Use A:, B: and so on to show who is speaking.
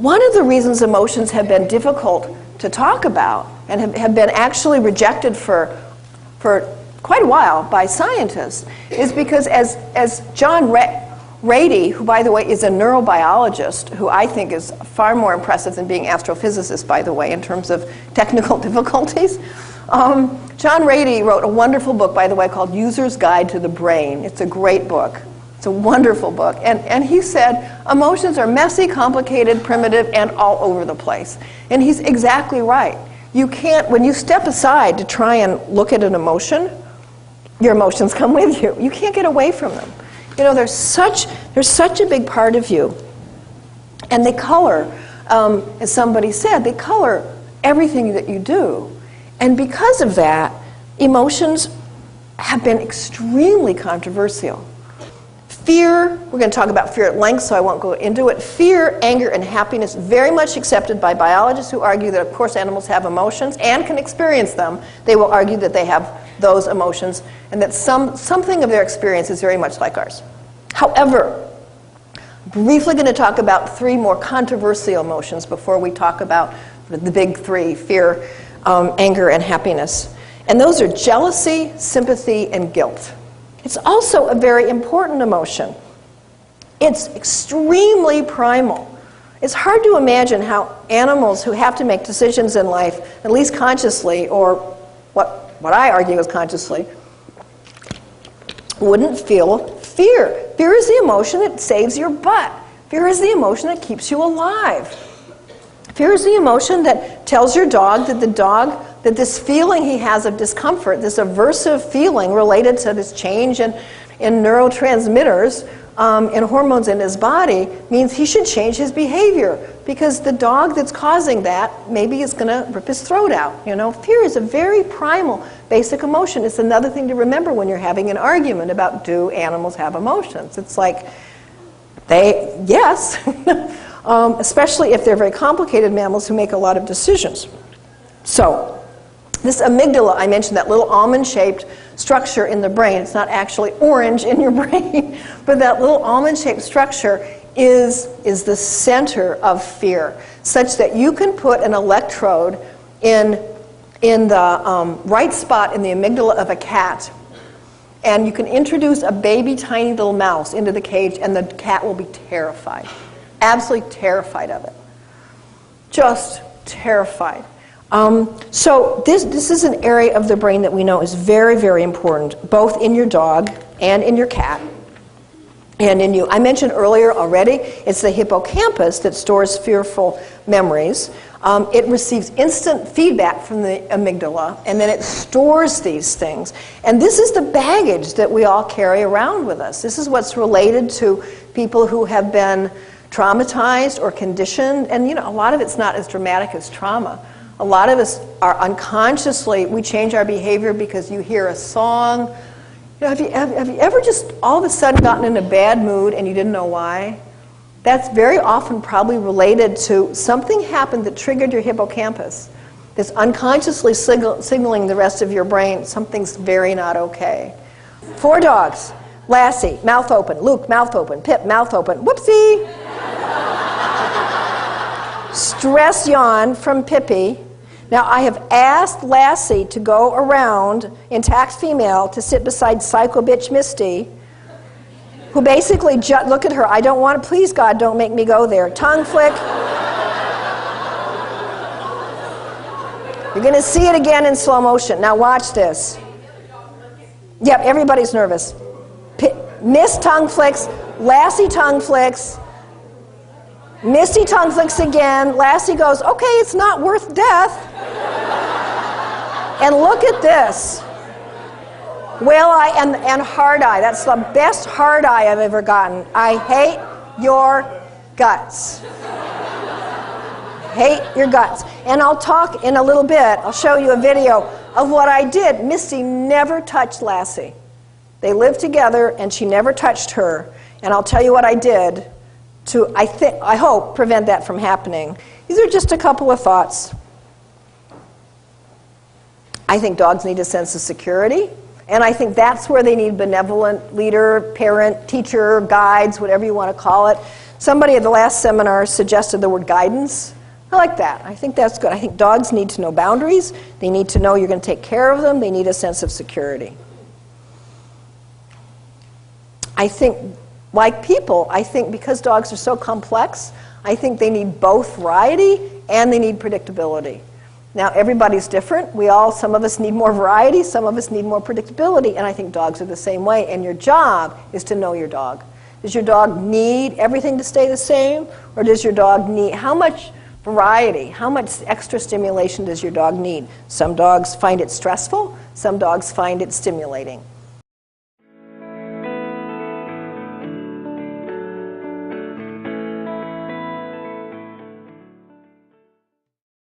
A: One of the reasons emotions have been difficult to talk about and have been actually rejected for quite a while by scientists is because as John Rady, who by the way is a neurobiologist, who I think is far more impressive than being astrophysicist, by the way, in terms of technical difficulties. John Rady wrote a wonderful book, by the way, called User's Guide to the Brain. It's a great book. It's a wonderful book. And he said, emotions are messy, complicated, primitive, and all over the place. And he's exactly right. You can't, when you step aside to try and look at an emotion, your emotions come with you. You can't get away from them. You know, there's such a big part of you. And they color, as somebody said, they color everything that you do. And because of that, emotions have been extremely controversial. Fear, we're going to talk about fear at length, so I won't go into it. Fear, anger, and happiness, very much accepted by biologists who argue that, of course, animals have emotions and can experience them. They will argue that they have those emotions and that something of their experience is very much like ours. However, briefly going to talk about three more controversial emotions before we talk about the big three, fear, anger, and happiness. And those are jealousy, sympathy, and guilt. It's also a very important emotion. It's extremely primal. It's hard to imagine how animals who have to make decisions in life, at least consciously, or what I argue is consciously, wouldn't feel fear. Fear is the emotion that saves your butt. Fear is the emotion that keeps you alive. Fear is the emotion that tells your dog that this feeling he has of discomfort, this aversive feeling related to this change in neurotransmitters, in hormones in his body, means he should change his behavior because the dog that's causing that maybe is going to rip his throat out. You know, fear is a very primal, basic emotion. It's another thing to remember when you're having an argument about do animals have emotions. It's like, yes, especially if they're very complicated mammals who make a lot of decisions. So, this amygdala, I mentioned that little almond-shaped structure in the brain. It's not actually orange in your brain, but that little almond-shaped structure is the center of fear, such that you can put an electrode in the right spot in the amygdala of a cat, and you can introduce a baby tiny little mouse into the cage, and the cat will be terrified, absolutely terrified of it, just terrified. So this is an area of the brain that we know is very, very important, both in your dog and in your cat and in you. I mentioned earlier already, it's the hippocampus that stores fearful memories. It receives instant feedback from the amygdala, and then it stores these things. And this is the baggage that we all carry around with us. This is what's related to people who have been traumatized or conditioned, and you know, a lot of it's not as dramatic as trauma. A lot of us are unconsciously, we change our behavior because you hear a song. You know, have you ever just all of a sudden gotten in a bad mood and you didn't know why? That's very often probably related to something happened that triggered your hippocampus. That's unconsciously signaling the rest of your brain something's very not okay. 4 dogs. Lassie, mouth open. Luke, mouth open. Pip, mouth open. Whoopsie! Stress yawn from Pippi. Now, I have asked Lassie to go around, intact female, to sit beside Psycho Bitch Misty, who basically, look at her, I don't want to, please God, don't make me go there. Tongue flick. You're going to see it again in slow motion. Now watch this. Yep, everybody's nervous. Miss tongue flicks, Lassie tongue flicks, Misty tongue flicks again. Lassie goes, okay, it's not worth death. And look at this. Whale eye and hard eye. That's the best hard eye I've ever gotten. I hate your guts. Hate your guts. And I'll talk in a little bit. I'll show you a video of what I did. Misty never touched Lassie. They lived together and she never touched her. And I'll tell you what I did to, I hope, prevent that from happening. These are just a couple of thoughts. I think dogs need a sense of security, and I think that's where they need benevolent leader, parent, teacher, guides, whatever you want to call it, Somebody at the last seminar suggested the word guidance. I like that. I think that's good. I think dogs need to know boundaries. They need to know you're going to take care of them. They need a sense of security. I think, like people, I think because dogs are so complex, I think they need both variety and they need predictability. Now, everybody's different. Some of us need more variety, some of us need more predictability, and I think dogs are the same way. And your job is to know your dog. Does your dog need everything to stay the same? Or does your dog need, how much variety, how much extra stimulation does your dog need? Some dogs find it stressful, some dogs find it stimulating.